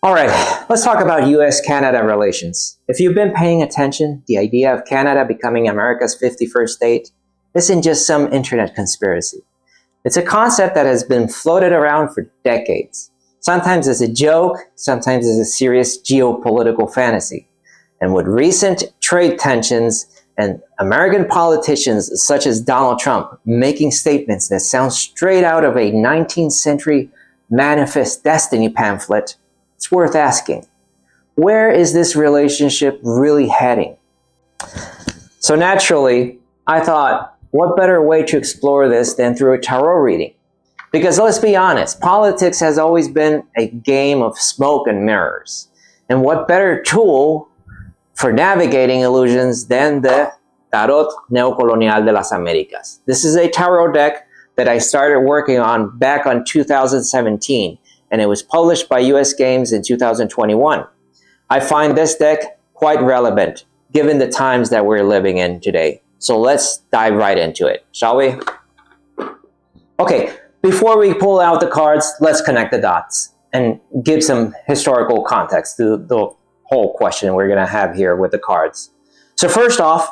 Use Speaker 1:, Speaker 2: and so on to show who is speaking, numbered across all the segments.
Speaker 1: All right, let's talk about U.S.-Canada relations. If you've been paying attention, the idea of Canada becoming America's 51st state isn't just some internet conspiracy. It's a concept that has been floated around for decades, sometimes as a joke, sometimes as a serious geopolitical fantasy. And with recent trade tensions and American politicians such as Donald Trump making statements that sound straight out of a 19th century Manifest Destiny pamphlet, it's worth asking, where is this relationship really heading? So naturally, I thought, what better way to explore this than through a tarot reading? Because let's be honest, politics has always been a game of smoke and mirrors. And what better tool for navigating illusions than the Tarot Neo-Colonial de las Américas. This is a tarot deck that I started working on back on 2017, and it was published by U.S. Games in 2021. I find this deck quite relevant, given the times that we're living in today. So let's dive right into it, shall we? Okay, before we pull out the cards, let's connect the dots and give some historical context to the whole question we're gonna have here with the cards. So first off,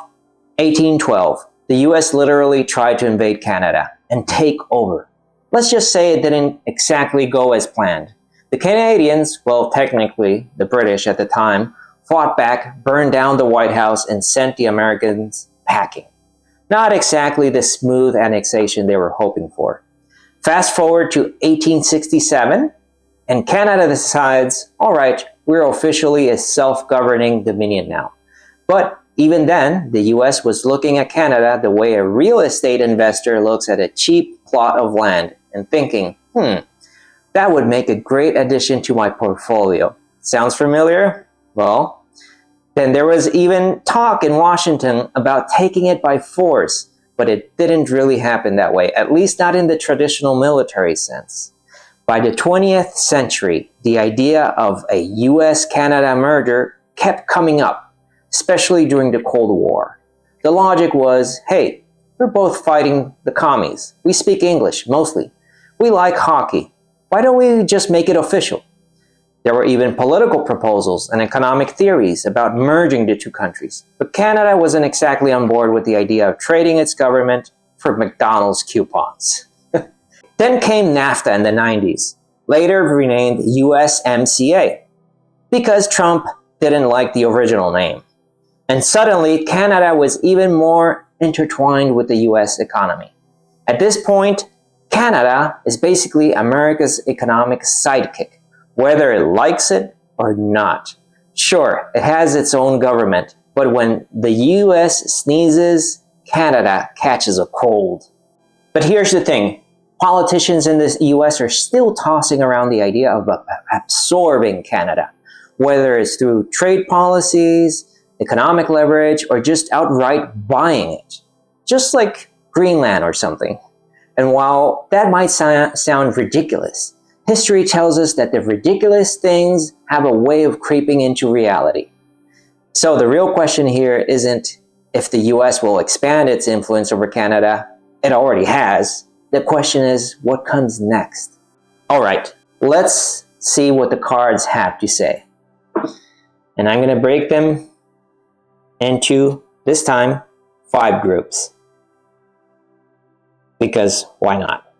Speaker 1: 1812, the US literally tried to invade Canada and take over. Let's just say it didn't exactly go as planned. The Canadians, well, technically the British at the time, fought back, burned down the White House, and sent the Americans packing. Not exactly the smooth annexation they were hoping for. Fast forward to 1867, and Canada decides, all right, we're officially a self-governing dominion now. But even then, the US was looking at Canada the way a real estate investor looks at a cheap plot of land and thinking, that would make a great addition to my portfolio. Sounds familiar? Well, then there was even talk in Washington about taking it by force, but it didn't really happen that way, at least not in the traditional military sense. By the 20th century, the idea of a US-Canada merger kept coming up, especially during the Cold War. The logic was, hey, we're both fighting the commies. We speak English, mostly. We like hockey. Why don't we just make it official? There were even political proposals and economic theories about merging the two countries. But Canada wasn't exactly on board with the idea of trading its government for McDonald's coupons. Then came NAFTA in the 90s, later renamed USMCA, because Trump didn't like the original name. And suddenly, Canada was even more intertwined with the US economy. At this point, Canada is basically America's economic sidekick, whether it likes it or not. Sure, it has its own government, but when the US sneezes, Canada catches a cold. But here's the thing, politicians in the US are still tossing around the idea of absorbing Canada, whether it's through trade policies, economic leverage, or just outright buying it, just like Greenland or something. And while that might sound ridiculous, history tells us that the ridiculous things have a way of creeping into reality. So the real question here isn't if the US will expand its influence over Canada. It already has. The question is, what comes next? All right, let's see what the cards have to say. And I'm going to break them into, this time, 5 groups. Because why not?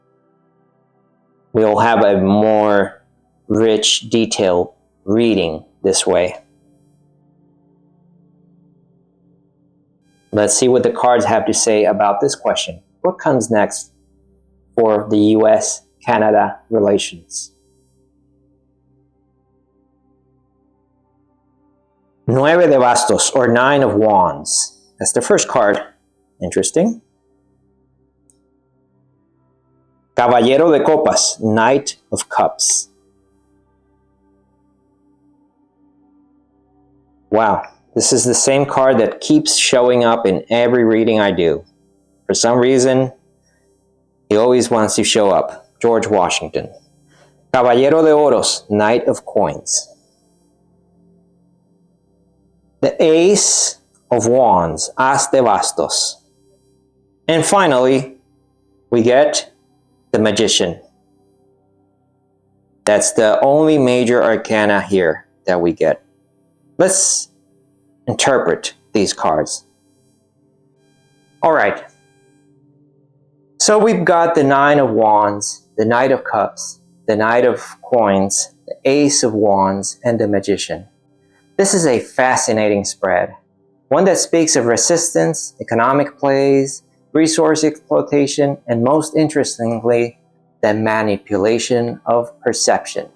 Speaker 1: We'll have a more rich, detailed reading this way. Let's see what the cards have to say about this question. What comes next for the US-Canada relations? Nueve de Bastos, or 9 of Wands. That's the first card. Interesting. Caballero de Copas, Knight of Cups. Wow, this is the same card that keeps showing up in every reading I do. For some reason, he always wants to show up. George Washington. Caballero de Oros, Knight of Coins. The Ace of Wands, As de Bastos. And finally, we get the Magician. That's the only major arcana here that we get. Let's interpret these cards. All right. So we've got the Nine of Wands, the Knight of Cups, the Knight of Coins, the Ace of Wands, and the Magician. This is a fascinating spread, one that speaks of resistance, economic plays, resource exploitation, and most interestingly, the manipulation of perception.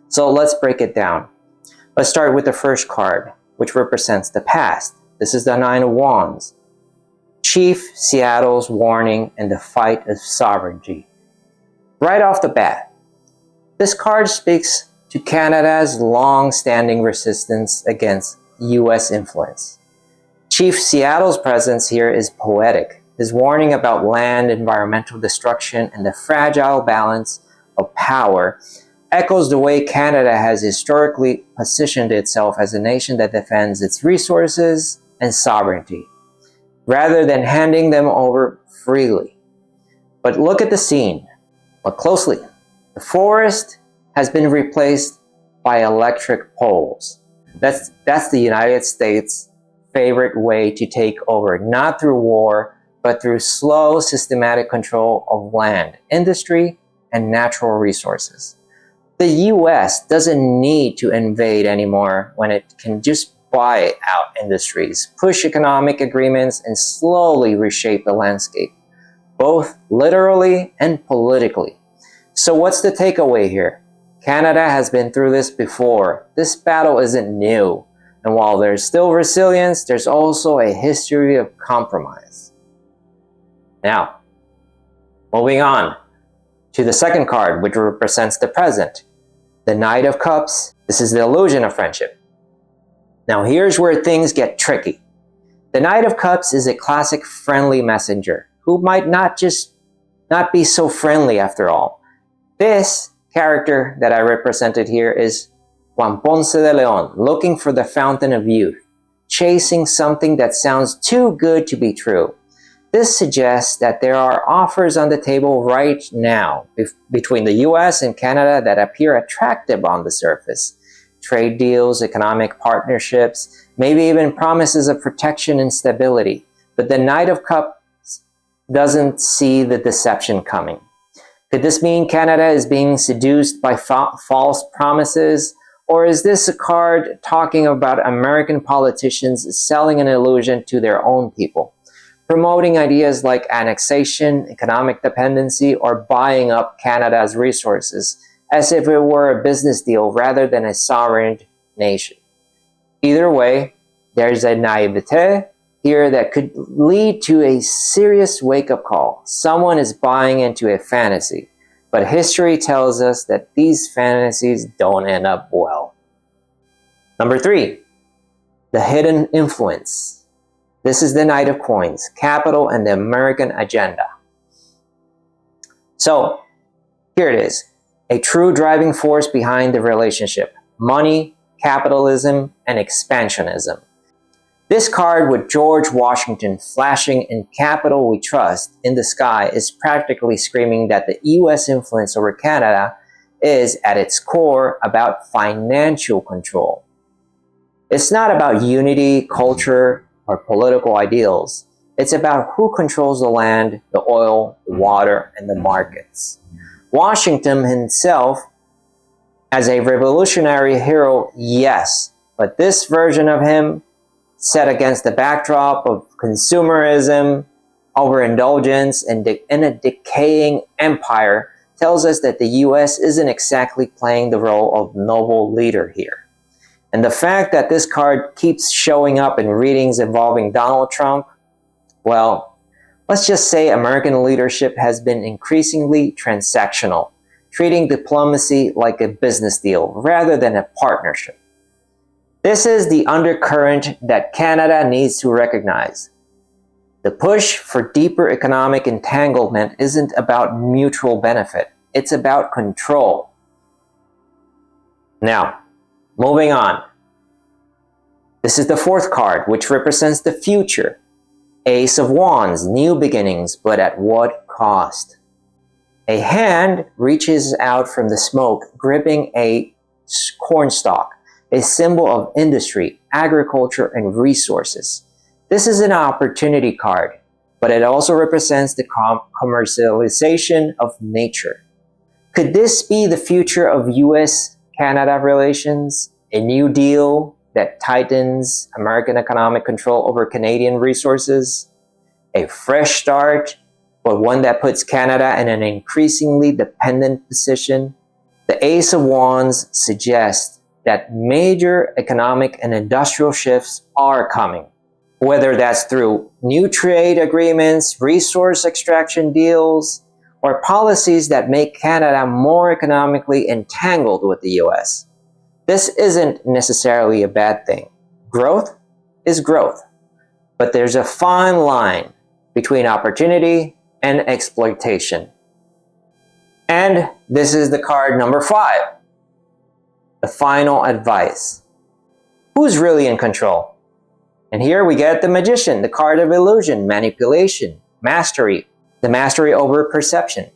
Speaker 1: So let's break it down. Let's start with the first card, which represents the past. This is the Nine of Wands. Chief Seattle's warning and the fight of sovereignty. Right off the bat, this card speaks to Canada's long-standing resistance against U.S. influence. Chief Seattle's presence here is poetic. His warning about land, environmental destruction, and the fragile balance of power echoes the way Canada has historically positioned itself as a nation that defends its resources and sovereignty, rather than handing them over freely. But look at the scene. Look closely. The forest has been replaced by electric poles. That's the United States' favorite way to take over, not through war, but through slow, systematic control of land, industry, and natural resources. The US doesn't need to invade anymore when it can just buy out industries, push economic agreements, and slowly reshape the landscape, both literally and politically. So what's the takeaway here? Canada has been through this before. This battle isn't new. And while there's still resilience, there's also a history of compromise. Now, moving on to the second card, which represents the present. The Knight of Cups. This is the illusion of friendship. Now here's where things get tricky. The Knight of Cups is a classic friendly messenger who might not be so friendly after all. This character that I represented here is Juan Ponce de Leon, looking for the fountain of youth, chasing something that sounds too good to be true. This suggests that there are offers on the table right now between the US and Canada that appear attractive on the surface. Trade deals, economic partnerships, maybe even promises of protection and stability. But the Knight of Cups doesn't see the deception coming. Could this mean Canada is being seduced by false promises? Or is this a card talking about American politicians selling an illusion to their own people, promoting ideas like annexation, economic dependency, or buying up Canada's resources as if it were a business deal rather than a sovereign nation? Either way, there's a naivete here that could lead to a serious wake-up call. Someone is buying into a fantasy, but history tells us that these fantasies don't end up well. Number 3, the hidden influence. This is the Knight of Coins, capital, and the American agenda. So, here it is. A true driving force behind the relationship. Money, capitalism, and expansionism. This card with George Washington flashing "In Capital We Trust" in the sky is practically screaming that the US influence over Canada is, at its core, about financial control. It's not about unity, culture, or political ideals. It's about who controls the land, the oil, the water, and the markets. Washington himself, as a revolutionary hero, yes, but this version of him, set against the backdrop of consumerism, overindulgence, and in a decaying empire, tells us that the US isn't exactly playing the role of noble leader here. And the fact that this card keeps showing up in readings involving Donald Trump, well, let's just say American leadership has been increasingly transactional, treating diplomacy like a business deal rather than a partnership. This is the undercurrent that Canada needs to recognize. The push for deeper economic entanglement isn't about mutual benefit. It's about control. Now, moving on. This is the fourth card, which represents the future. Ace of Wands, new beginnings, but at what cost? A hand reaches out from the smoke, gripping a cornstalk, a symbol of industry, agriculture, and resources. This is an opportunity card, but it also represents the commercialization of nature. Could this be the future of U.S.-Canada relations? A new deal that tightens American economic control over Canadian resources? A fresh start, but one that puts Canada in an increasingly dependent position? The Ace of Wands suggests that major economic and industrial shifts are coming, whether that's through new trade agreements, resource extraction deals, or policies that make Canada more economically entangled with the US. This isn't necessarily a bad thing. Growth is growth, but there's a fine line between opportunity and exploitation. And this is the card number 5, the final advice. Who's really in control? And here we get the Magician, the card of illusion, manipulation, mastery, the mastery over perception.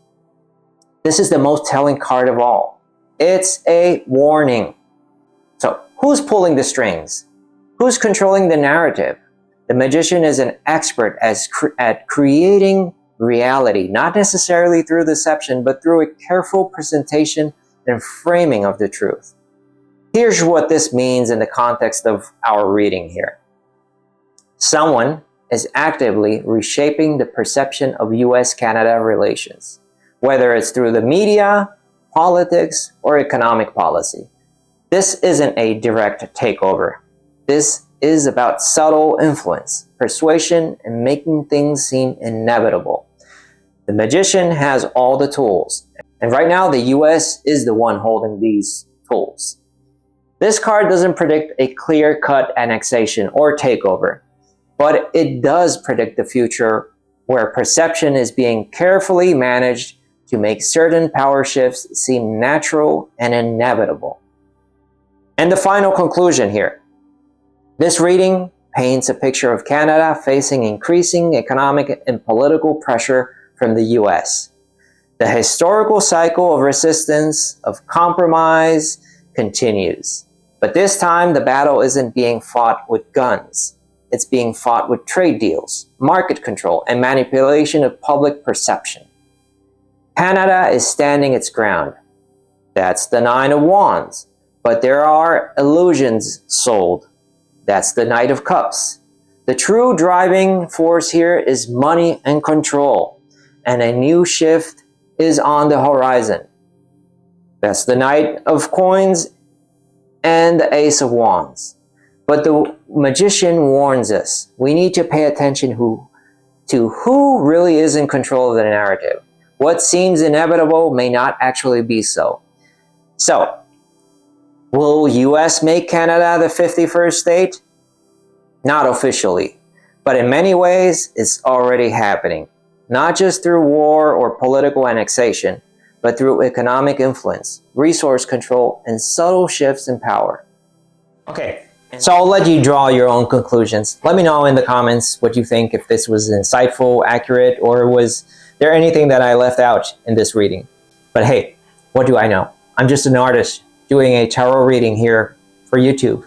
Speaker 1: This is the most telling card of all. It's a warning. So, who's pulling the strings? Who's controlling the narrative? The Magician is an expert at creating reality, not necessarily through deception, but through a careful presentation and framing of the truth. Here's what this means in the context of our reading here. Someone is actively reshaping the perception of U.S.-Canada relations, whether it's through the media, politics, or economic policy. This isn't a direct takeover. This is about subtle influence, persuasion, and making things seem inevitable. The Magician has all the tools, and right now the U.S. is the one holding these tools. This card doesn't predict a clear-cut annexation or takeover, but it does predict the future where perception is being carefully managed to make certain power shifts seem natural and inevitable. And the final conclusion here. This reading paints a picture of Canada facing increasing economic and political pressure from the US. The historical cycle of resistance, of compromise, continues. But this time, the battle isn't being fought with guns. It's being fought with trade deals, market control, and manipulation of public perception. Canada is standing its ground. That's the Nine of Wands. But there are illusions sold. That's the Knight of Cups. The true driving force here is money and control, and a new shift is on the horizon. That's the Knight of Coins and the Ace of Wands. But the Magician warns us, we need to pay attention to who really is in control of the narrative. What seems inevitable may not actually be so. So, will US make Canada the 51st state? Not officially, but in many ways, it's already happening. Not just through war or political annexation, but through economic influence, resource control, and subtle shifts in power. Okay, so I'll let you draw your own conclusions. Let me know in the comments what you think, if this was insightful, accurate, or was there anything that I left out in this reading. But hey, what do I know? I'm just an artist doing a tarot reading here for YouTube.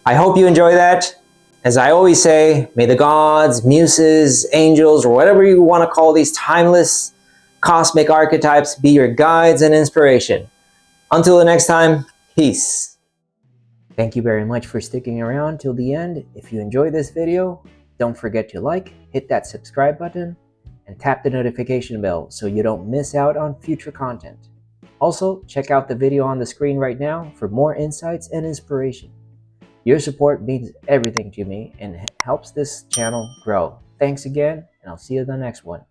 Speaker 1: I hope you enjoy that. As I always say, may the gods, muses, angels, or whatever you want to call these timeless cosmic archetypes be your guides and inspiration. Until the next time, peace. Thank you very much for sticking around till the end. If you enjoyed this video, don't forget to like, hit that subscribe button, and tap the notification bell so you don't miss out on future content. Also, check out the video on the screen right now for more insights and inspiration. Your support means everything to me and helps this channel grow. Thanks again, and I'll see you in the next one.